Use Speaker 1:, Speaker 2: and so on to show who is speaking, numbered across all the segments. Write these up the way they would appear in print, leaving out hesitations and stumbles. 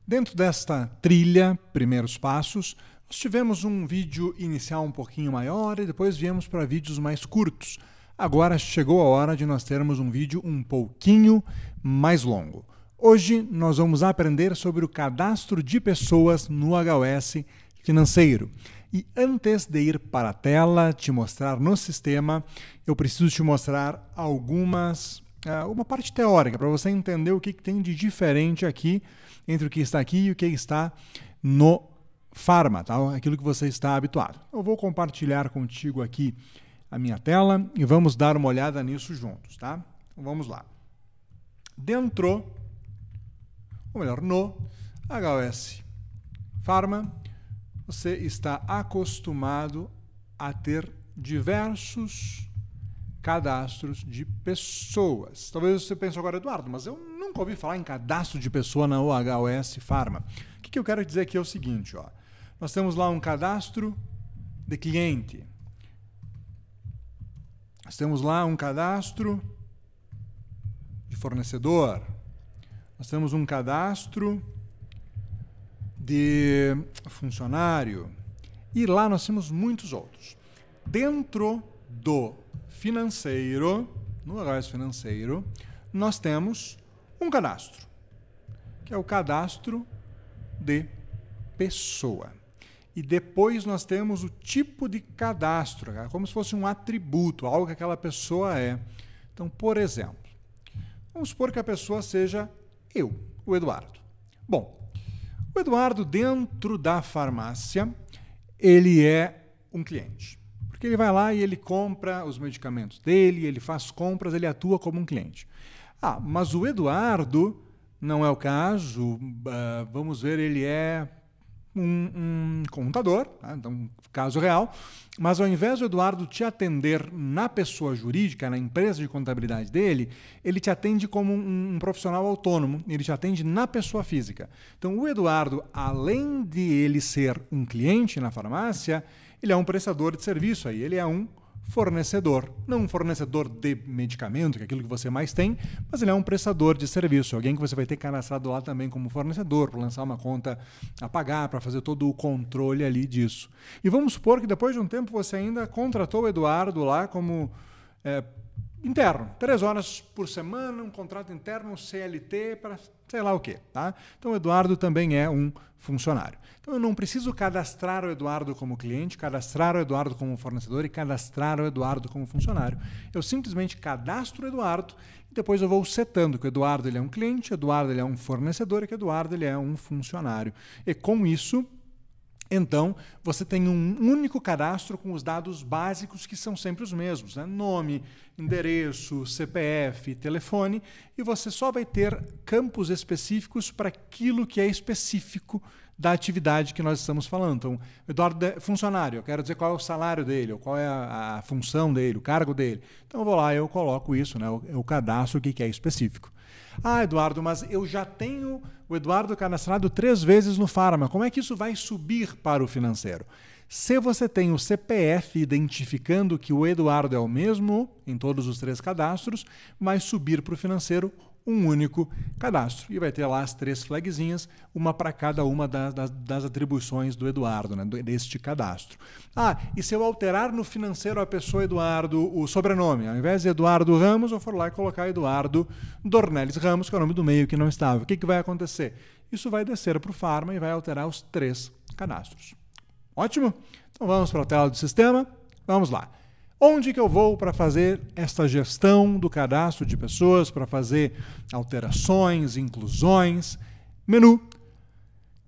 Speaker 1: Dentro desta trilha, primeiros passos, nós tivemos um vídeo inicial um pouquinho maior e depois viemos para vídeos mais curtos. Agora chegou a hora de nós termos um vídeo um pouquinho mais longo. Hoje nós vamos aprender sobre o cadastro de pessoas no HOS Financeiro. E antes de ir para a tela, te mostrar no sistema, eu preciso te mostrar uma parte teórica, para você entender o que tem de diferente aqui, entre o que está aqui e o que está no Pharma, tá? Aquilo que você está habituado. Eu vou compartilhar contigo aqui a minha tela e vamos dar uma olhada nisso juntos, tá? Então vamos lá. No HOS Pharma, você está acostumado a ter diversos cadastros de pessoas. Talvez você pense agora, Eduardo, mas eu nunca ouvi falar em cadastro de pessoa na HOS Pharma. O que eu quero dizer aqui é o seguinte, ó. Nós temos lá um cadastro de cliente. Nós temos lá um cadastro de fornecedor. Nós temos um cadastro de funcionário. E lá nós temos muitos outros. Dentro do financeiro, no HOS Financeiro, nós temos um cadastro, que é o cadastro de pessoa. E depois nós temos o tipo de cadastro, como se fosse um atributo, algo que aquela pessoa é. Então, por exemplo, vamos supor que a pessoa seja eu, o Eduardo. Bom, o Eduardo, dentro da farmácia, ele é um cliente. Porque ele vai lá e ele compra os medicamentos dele, ele faz compras, ele atua como um cliente. Ah, mas o Eduardo não é o caso, vamos ver, ele é um contador, tá? Então, caso real, mas ao invés do Eduardo te atender na pessoa jurídica, na empresa de contabilidade dele, ele te atende como um profissional autônomo, ele te atende na pessoa física. Então, o Eduardo, além de ele ser um cliente na farmácia, ele é um prestador de serviço, aí ele é um fornecedor, não um fornecedor de medicamento, que é aquilo que você mais tem, mas ele é um prestador de serviço, alguém que você vai ter cadastrado lá também como fornecedor, para lançar uma conta a pagar, para fazer todo o controle ali disso. E vamos supor que depois de um tempo você ainda contratou o Eduardo lá como interno, 3 horas por semana, um contrato interno, um CLT, para sei lá o quê, tá? Então o Eduardo também é um funcionário. Então eu não preciso cadastrar o Eduardo como cliente, cadastrar o Eduardo como fornecedor e cadastrar o Eduardo como funcionário. Eu simplesmente cadastro o Eduardo e depois eu vou setando que o Eduardo ele é um cliente, o Eduardo ele é um fornecedor e que o Eduardo ele é um funcionário. E com isso, então, você tem um único cadastro com os dados básicos que são sempre os mesmos, né? Nome, endereço, CPF, telefone, e você só vai ter campos específicos para aquilo que é específico da atividade que nós estamos falando. Então, Eduardo é funcionário, eu quero dizer qual é o salário dele, ou qual é a função dele, o cargo dele. Então, eu vou lá e eu coloco isso, né? Eu cadastro o que é específico. Ah, Eduardo, mas eu já tenho o Eduardo cadastrado 3 vezes no Pharma. Como é que isso vai subir para o financeiro? Se você tem o CPF identificando que o Eduardo é o mesmo em todos os 3 cadastros, vai subir para o financeiro um único cadastro. E vai ter lá as 3 flagzinhas, uma para cada uma das atribuições do Eduardo, né, deste cadastro. Ah, e se eu alterar no financeiro a pessoa Eduardo, o sobrenome, ao invés de Eduardo Ramos, eu for lá e colocar Eduardo Dornelles Ramos, que é o nome do meio que não estava. O que vai acontecer? Isso vai descer para o Pharma e vai alterar os 3 cadastros. Ótimo? Então vamos para a tela do sistema. Vamos lá. Onde que eu vou para fazer esta gestão do cadastro de pessoas, para fazer alterações, inclusões? Menu,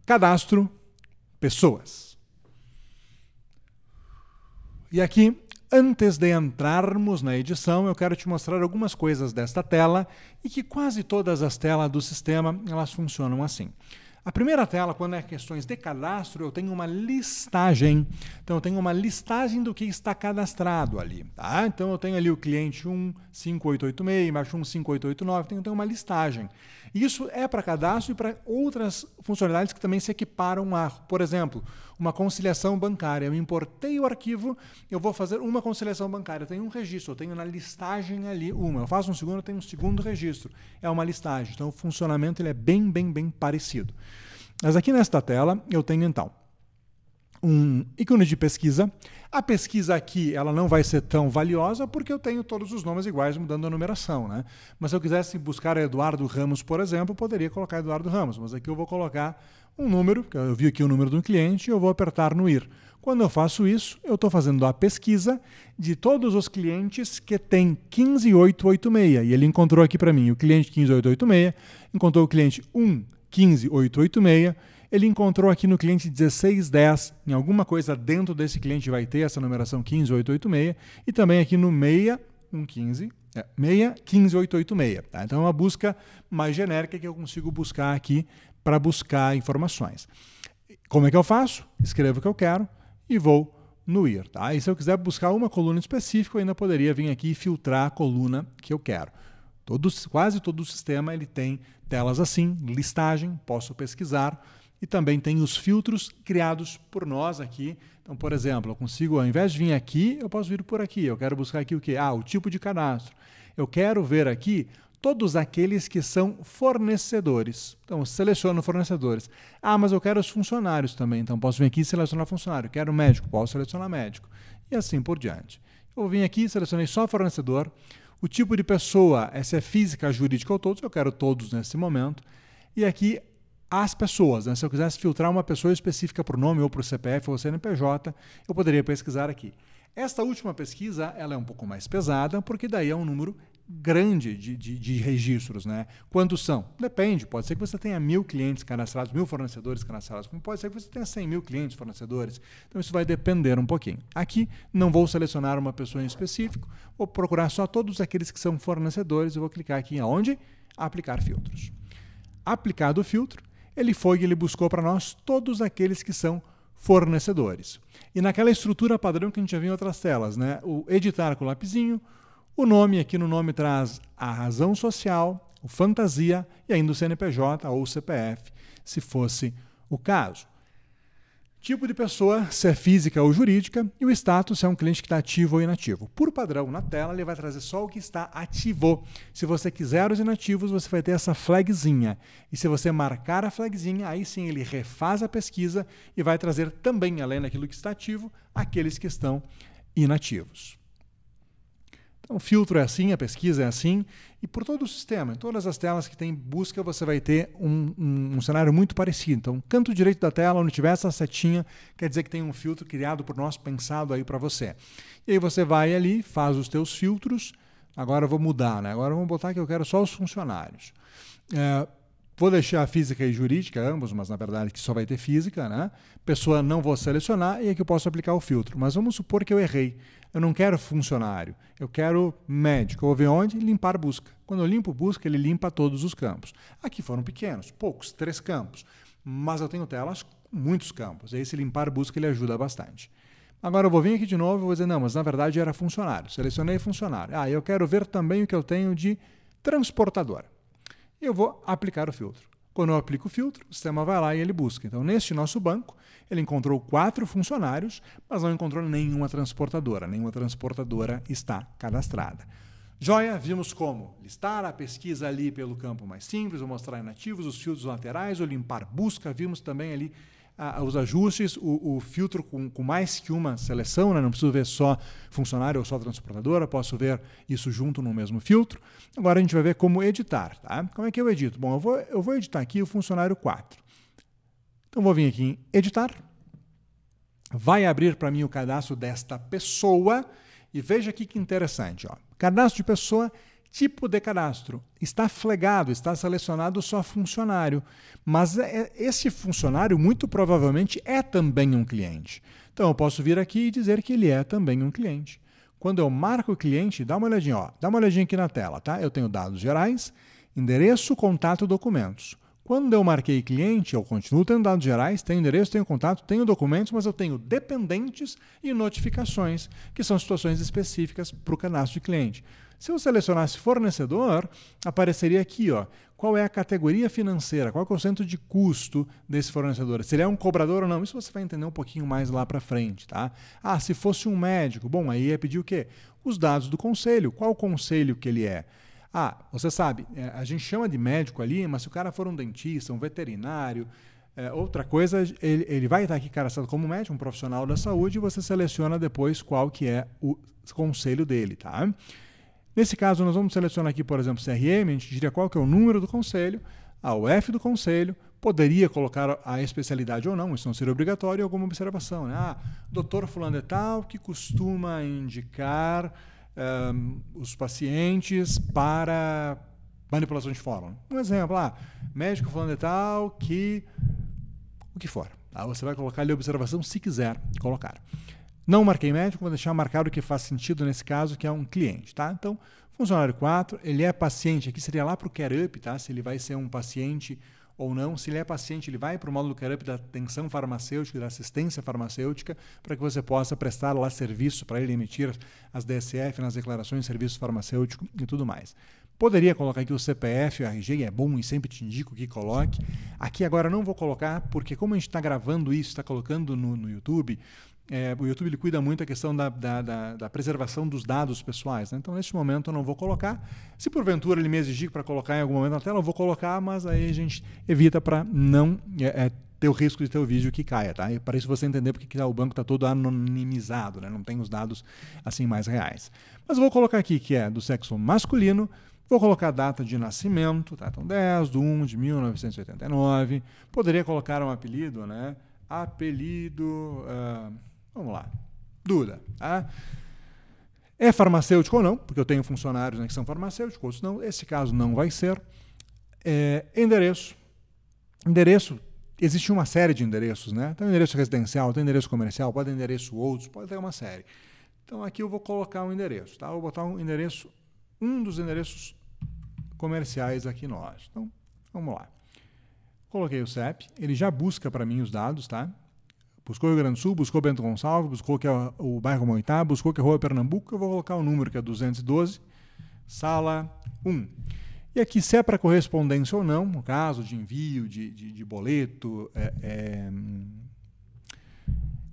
Speaker 1: cadastro, pessoas. E aqui, antes de entrarmos na edição, eu quero te mostrar algumas coisas desta tela e que quase todas as telas do sistema elas funcionam assim. A primeira tela, quando é questões de cadastro, eu tenho uma listagem. Então, eu tenho uma listagem do que está cadastrado ali. Tá? Então, eu tenho ali o cliente 15886, embaixo 15889, então eu tenho uma listagem. Isso é para cadastro e para outras funcionalidades que também se equiparam a, por exemplo, uma conciliação bancária. Eu importei o arquivo, eu vou fazer uma conciliação bancária. Eu tenho um registro, eu tenho na listagem ali uma. Eu faço um segundo, eu tenho um segundo registro. É uma listagem. Então, o funcionamento ele é bem parecido. Mas aqui nesta tela eu tenho então um ícone de pesquisa. A pesquisa aqui ela não vai ser tão valiosa porque eu tenho todos os nomes iguais mudando a numeração, né? Mas se eu quisesse buscar Eduardo Ramos, por exemplo, eu poderia colocar Eduardo Ramos, mas aqui eu vou colocar um número, que eu vi aqui o número de um cliente, e eu vou apertar no IR. Quando eu faço isso, eu estou fazendo a pesquisa de todos os clientes que tem 15886, e ele encontrou aqui para mim o cliente 15886, encontrou o cliente 15886, ele encontrou aqui no cliente 1610, em alguma coisa dentro desse cliente vai ter essa numeração 15886, e também aqui no 15886. Tá? Então é uma busca mais genérica que eu consigo buscar aqui para buscar informações. Como é que eu faço? Escrevo o que eu quero e vou no IR. Tá? E se eu quiser buscar uma coluna específica, eu ainda poderia vir aqui e filtrar a coluna que eu quero. Quase todo o sistema ele tem telas assim, listagem, posso pesquisar, e também tem os filtros criados por nós aqui. Então, por exemplo, eu consigo, ao invés de vir aqui, eu posso vir por aqui. Eu quero buscar aqui o quê? O tipo de cadastro. Eu quero ver aqui todos aqueles que são fornecedores. Então, eu seleciono fornecedores. Mas eu quero os funcionários também. Então, posso vir aqui e selecionar funcionário. Quero médico, posso selecionar médico. E assim por diante. Eu vim aqui, selecionei só fornecedor. O tipo de pessoa, se é física, jurídica ou todos, eu quero todos nesse momento. E aqui, as pessoas, né? Se eu quisesse filtrar uma pessoa específica por nome ou por CPF ou CNPJ, eu poderia pesquisar aqui. Esta última pesquisa ela é um pouco mais pesada, porque daí é um número grande de registros. Né? Quantos são? Depende, pode ser que você tenha 1000 clientes cadastrados, 1000 fornecedores cadastrados, como pode ser que você tenha 100.000 clientes fornecedores. Então isso vai depender um pouquinho. Aqui não vou selecionar uma pessoa em específico, vou procurar só todos aqueles que são fornecedores e vou clicar aqui em onde? Aplicar filtros. Aplicado o filtro, ele buscou para nós todos aqueles que são fornecedores. E naquela estrutura padrão que a gente já viu em outras telas, né? O editar com o lapisinho, o nome, aqui no nome traz a razão social, o fantasia e ainda o CNPJ ou o CPF, se fosse o caso. Tipo de pessoa, se é física ou jurídica, e o status se é um cliente que está ativo ou inativo. Por padrão, na tela, ele vai trazer só o que está ativo. Se você quiser os inativos, você vai ter essa flagzinha. E se você marcar a flagzinha, aí sim ele refaz a pesquisa e vai trazer também, além daquilo que está ativo, aqueles que estão inativos. Então, o filtro é assim, a pesquisa é assim, e por todo o sistema, em todas as telas que tem busca, você vai ter um cenário muito parecido. Então, canto direito da tela, onde tiver essa setinha, quer dizer que tem um filtro criado por nós, pensado aí para você. E aí você vai ali, faz os teus filtros. Agora eu vou mudar, né? Agora vamos botar que eu quero só os funcionários. Vou deixar física e jurídica, ambos, mas na verdade que só vai ter física, né? Pessoa não vou selecionar e aqui eu posso aplicar o filtro. Mas vamos supor que eu errei. Eu não quero funcionário, eu quero médico. Eu vou ver onde? Limpar busca. Quando eu limpo busca, ele limpa todos os campos. Aqui foram pequenos, poucos, 3 campos. Mas eu tenho telas com muitos campos. Aí esse limpar busca ele ajuda bastante. Agora eu vou vir aqui de novo e vou dizer, não, mas na verdade era funcionário. Selecionei funcionário. Eu quero ver também o que eu tenho de transportador. Eu vou aplicar o filtro. Quando eu aplico o filtro, o sistema vai lá e ele busca. Então, neste nosso banco, ele encontrou 4 funcionários, mas não encontrou nenhuma transportadora. Nenhuma transportadora está cadastrada. Joia, vimos como listar a pesquisa ali pelo campo mais simples, ou mostrar inativos, os filtros laterais, ou limpar busca. Vimos também ali os ajustes, o filtro com mais que uma seleção, né? Não preciso ver só funcionário ou só transportadora, posso ver isso junto no mesmo filtro. Agora a gente vai ver como editar. Tá? Como é que eu edito? Bom, eu vou editar aqui o funcionário 4. Então vou vir aqui em editar, vai abrir para mim o cadastro desta pessoa e veja aqui que interessante. Ó. Cadastro de pessoa, tipo de cadastro, está flegado, está selecionado só funcionário, mas esse funcionário muito provavelmente é também um cliente. Então eu posso vir aqui e dizer que ele é também um cliente. Quando eu marco o cliente, dá uma olhadinha, ó, dá uma olhadinha aqui na tela, tá? Eu tenho dados gerais, endereço, contato, documentos. Quando eu marquei cliente, eu continuo tendo dados gerais, tenho endereço, tenho contato, tenho documentos, mas eu tenho dependentes e notificações, que são situações específicas para o cadastro de cliente. Se eu selecionasse fornecedor, apareceria aqui, ó, qual é a categoria financeira, qual é o centro de custo desse fornecedor. Se ele é um cobrador ou não, isso você vai entender um pouquinho mais lá para frente. Tá? Se fosse um médico, bom, aí ia pedir o quê? Os dados do conselho, qual conselho que ele é. Você sabe, a gente chama de médico ali, mas se o cara for um dentista, um veterinário, Outra coisa, ele vai estar aqui cadastrado como médico, um profissional da saúde, e você seleciona depois qual que é o conselho dele, tá? Nesse caso, nós vamos selecionar aqui, por exemplo, CRM, a gente diria qual que é o número do conselho, o F do conselho, poderia colocar a especialidade ou não, isso não seria obrigatório, alguma observação, né? Doutor fulano de tal, que costuma indicar os pacientes para manipulação de fórmula. Um exemplo, médico fulano de tal, que... o que for. Tá? Você vai colocar ali a observação se quiser colocar. Não marquei médico, vou deixar marcado o que faz sentido nesse caso, que é um cliente. Tá? Então, funcionário 4, ele é paciente, aqui seria lá para o CareUp, tá? Se ele vai ser um paciente ou não. Se ele é paciente, ele vai para o módulo CareUp da atenção farmacêutica, da assistência farmacêutica, para que você possa prestar lá serviço para ele emitir as DSF nas declarações de serviço farmacêutico e tudo mais. Poderia colocar aqui o CPF, o RG, é bom e sempre te indico que coloque. Aqui agora não vou colocar, porque como a gente está gravando isso, está colocando no YouTube, o YouTube ele cuida muito da questão da preservação dos dados pessoais, né? Então, neste momento, eu não vou colocar. Se porventura ele me exigir para colocar em algum momento na tela, eu vou colocar, mas aí a gente evita para não ter o risco de ter o vídeo que caia, tá? E para isso você entender porque o banco está todo anonimizado, né? Não tem os dados assim mais reais. Mas eu vou colocar aqui que é do sexo masculino. Vou colocar a data de nascimento, tá? Então 10/1/1989. Poderia colocar um apelido, né? Apelido, vamos lá, Duda. Tá? É farmacêutico ou não, porque eu tenho funcionários, né, que são farmacêuticos, outros não. Esse caso não vai ser. Endereço. Endereço, existe uma série de endereços, né? Tem endereço residencial, tem endereço comercial, pode ter endereço outros, pode ter uma série. Então aqui eu vou colocar um endereço, tá? Vou botar um endereço, um dos endereços comerciais aqui nós. Então, vamos lá. Coloquei o CEP, ele já busca para mim os dados, tá? Buscou Rio Grande do Sul, buscou Bento Gonçalves, buscou que é o bairro Moitá, buscou que é Rua Pernambuco, eu vou colocar o número que é 212, sala 1. E aqui, se é para correspondência ou não, no caso de envio de boleto,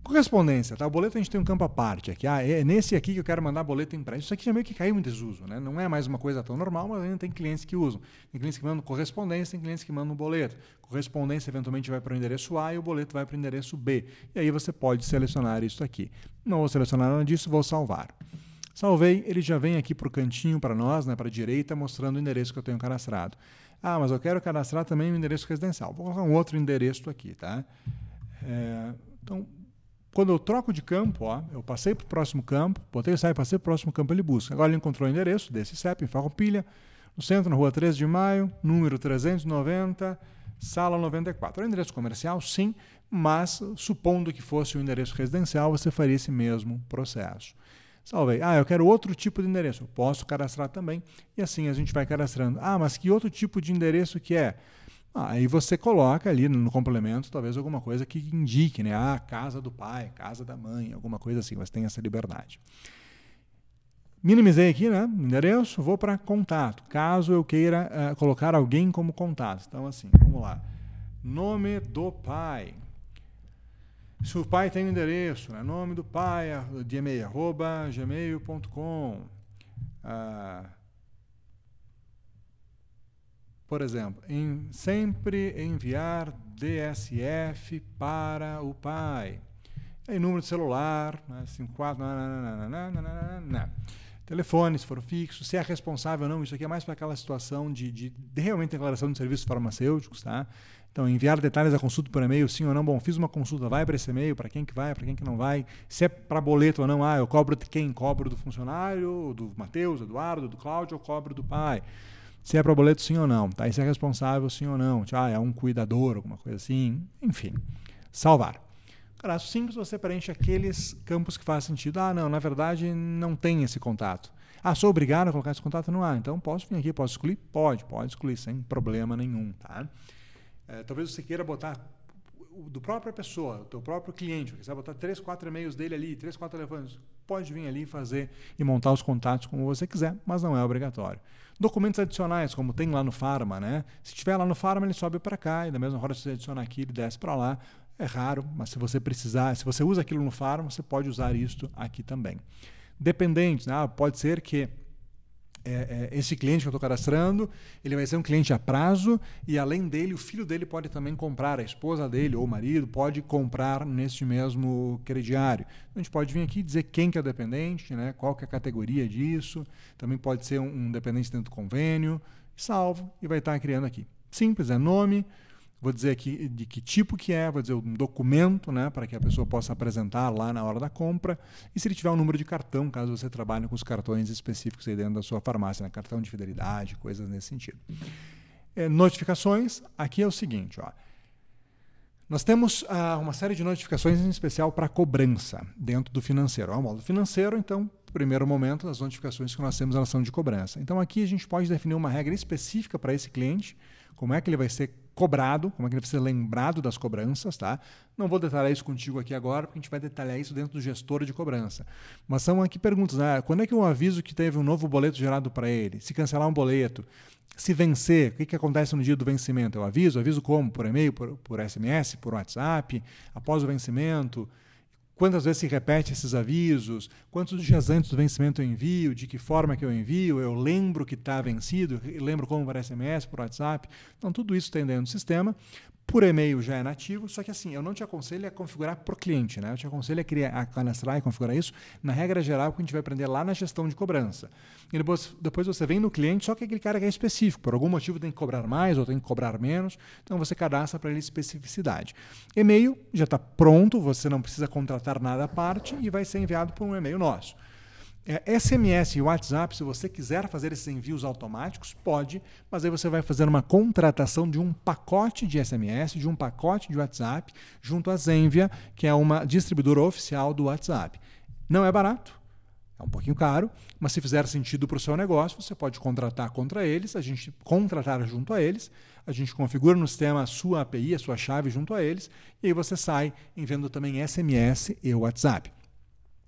Speaker 1: correspondência, tá? O boleto a gente tem um campo à parte aqui. É nesse aqui que eu quero mandar boleto impresso. Isso aqui já meio que caiu em desuso, né? Não é mais uma coisa tão normal, mas ainda tem clientes que usam. Tem clientes que mandam correspondência, tem clientes que mandam boleto. Correspondência eventualmente vai para o endereço A e o boleto vai para o endereço B. E aí você pode selecionar isso aqui. Não vou selecionar nada disso, vou salvar. Salvei, ele já vem aqui para o cantinho para nós, né, para a direita, mostrando o endereço que eu tenho cadastrado. Mas eu quero cadastrar também o endereço residencial. Vou colocar um outro endereço aqui, tá? Então, quando eu troco de campo, eu passei para o próximo campo, botei o CEP, passei para o próximo campo, ele busca. Agora ele encontrou o endereço desse CEP em Farroupilha, no centro, na rua 13 de maio, número 390, sala 94. É um endereço comercial, sim, mas supondo que fosse um endereço residencial, você faria esse mesmo processo. Salvei. Eu quero outro tipo de endereço. Eu posso cadastrar também. E assim a gente vai cadastrando. Mas que outro tipo de endereço que é? Aí você coloca ali no complemento talvez alguma coisa que indique, né? Casa do pai, casa da mãe, alguma coisa assim. Você tem essa liberdade. Minimizei aqui, né? Endereço, vou para contato. Caso eu queira colocar alguém como contato. Então assim, vamos lá. Nome do pai. Se o pai tem um endereço, né? Nome do pai, de e-mail, @gmail.com. Por exemplo, sempre enviar DSF para o pai. Aí, número de celular, né? 54, telefone, se for fixo, se é responsável ou não. Isso aqui é mais para aquela situação de realmente declaração de serviços farmacêuticos, tá? Então, enviar detalhes da consulta por e-mail, sim ou não. Bom, fiz uma consulta, vai para esse e-mail, para quem que vai, para quem que não vai. Se é para boleto ou não, eu cobro de quem? Cobro do funcionário, do Matheus, do Eduardo, do Cláudio, eu cobro do pai. Se é para boleto, sim ou não. Tá? E se é responsável, sim ou não. É um cuidador, alguma coisa assim. Enfim, salvar. Cadastro simples, você preenche aqueles campos que fazem sentido. Não, na verdade, não tem esse contato. Sou obrigado a colocar esse contato? Não há. Então, posso vir aqui, posso excluir? Pode excluir, sem problema nenhum, tá? Talvez você queira botar do própria pessoa, do teu próprio cliente, você vai botar 3, 4 e-mails dele ali, 3, 4 telefones. Pode vir ali fazer e montar os contatos como você quiser, mas não é obrigatório. Documentos adicionais, como tem lá no Pharma, né? Se tiver lá no Pharma, ele sobe para cá, e da mesma hora se você adicionar aqui, ele desce para lá. É raro, mas se você precisar, se você usa aquilo no Pharma, você pode usar isto aqui também. Dependentes, pode ser que esse cliente que eu estou cadastrando, ele vai ser um cliente a prazo e, além dele, o filho dele pode também comprar, a esposa dele ou o marido pode comprar neste mesmo crediário. Então, a gente pode vir aqui e dizer quem que é o dependente, né, qual que é a categoria disso, também pode ser um dependente dentro do convênio, salvo, e vai estar criando aqui. Simples, é nome, vou dizer aqui de que tipo que é, vou dizer um documento, né, para que a pessoa possa apresentar lá na hora da compra, e se ele tiver um número de cartão, caso você trabalhe com os cartões específicos aí dentro da sua farmácia, né, cartão de fidelidade, coisas nesse sentido. Notificações, aqui é o seguinte, ó. Nós temos uma série de notificações em especial para cobrança dentro do financeiro. O módulo financeiro, então, primeiro momento, as notificações que nós temos elas são de cobrança. Então aqui a gente pode definir uma regra específica para esse cliente, como é que ele vai ser cobrado, como é que ele vai ser lembrado das cobranças, tá? Não vou detalhar isso contigo aqui agora, porque a gente vai detalhar isso dentro do gestor de cobrança. Mas são aqui perguntas, né? Quando é que eu aviso que teve um novo boleto gerado para ele? Se cancelar um boleto? Se vencer, o que acontece no dia do vencimento? Eu aviso? Aviso como? Por e-mail, por SMS, por WhatsApp? Após o vencimento? Quantas vezes se repete esses avisos? Quantos dias antes do vencimento eu envio? De que forma que eu envio? Eu lembro que está vencido? lembro como por SMS, por WhatsApp? Então, tudo isso tem dentro do sistema. Por e-mail já é nativo, só que assim, eu não te aconselho a configurar para o cliente, né? Eu te aconselho a cadastrar e configurar isso na regra geral que a gente vai aprender lá na gestão de cobrança. E depois você vem no cliente, só que aquele cara que é específico, por algum motivo tem que cobrar mais ou tem que cobrar menos, então você cadastra para ele especificidade. E-mail já está pronto, você não precisa contratar nada à parte e vai ser enviado por um e-mail nosso. SMS e WhatsApp, se você quiser fazer esses envios automáticos, pode, mas aí você vai fazer uma contratação de um pacote de SMS, de um pacote de WhatsApp, junto à Zenvia, que é uma distribuidora oficial do WhatsApp. Não é barato, é um pouquinho caro, mas se fizer sentido para o seu negócio, você pode contratar contra eles, a gente contratar junto a eles, a gente configura no sistema a sua API, a sua chave junto a eles, e aí você sai enviando também SMS e WhatsApp.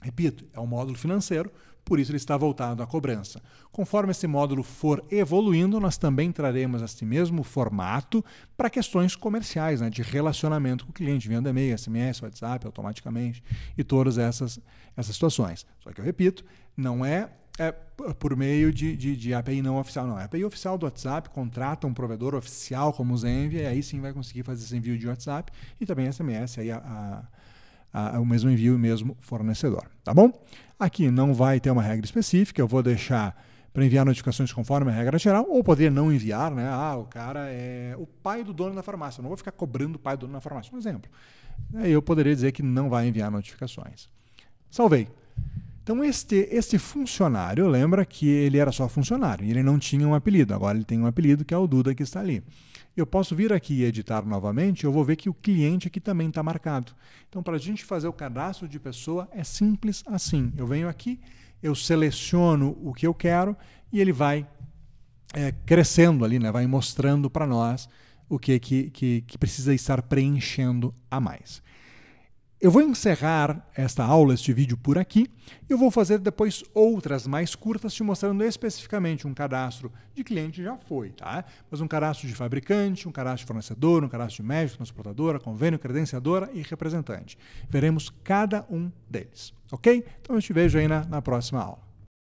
Speaker 1: Repito, é um módulo financeiro, por isso ele está voltado à cobrança. Conforme esse módulo for evoluindo, nós também traremos este mesmo formato para questões comerciais, né, de relacionamento com o cliente, enviando e-mail, SMS, WhatsApp automaticamente e todas essas situações. Só que eu repito, não é por meio de API não oficial, não. É API oficial do WhatsApp, contrata um provedor oficial como o Zenvia e aí sim vai conseguir fazer esse envio de WhatsApp e também SMS, aí o mesmo envio e o mesmo fornecedor, tá bom? Aqui não vai ter uma regra específica, eu vou deixar para enviar notificações conforme a regra geral, ou poderia não enviar, né? O cara é o pai do dono da farmácia, eu não vou ficar cobrando o pai do dono da farmácia, um exemplo. Aí eu poderia dizer que não vai enviar notificações. Salvei. Então este funcionário, lembra que ele era só funcionário, e ele não tinha um apelido, agora ele tem um apelido que é o Duda que está ali. Eu posso vir aqui e editar novamente, eu vou ver que o cliente aqui também está marcado. Então, para a gente fazer o cadastro de pessoa, é simples assim. Eu venho aqui, eu seleciono o que eu quero e ele vai crescendo ali, né? Vai mostrando para nós o que precisa estar preenchendo a mais. Eu vou encerrar esta aula, este vídeo por aqui. Eu vou fazer depois outras mais curtas, te mostrando especificamente um cadastro de cliente, já foi, tá? Mas um cadastro de fabricante, um cadastro de fornecedor, um cadastro de médico, transportadora, convênio, credenciadora e representante. Veremos cada um deles, ok? Então eu te vejo aí na próxima aula.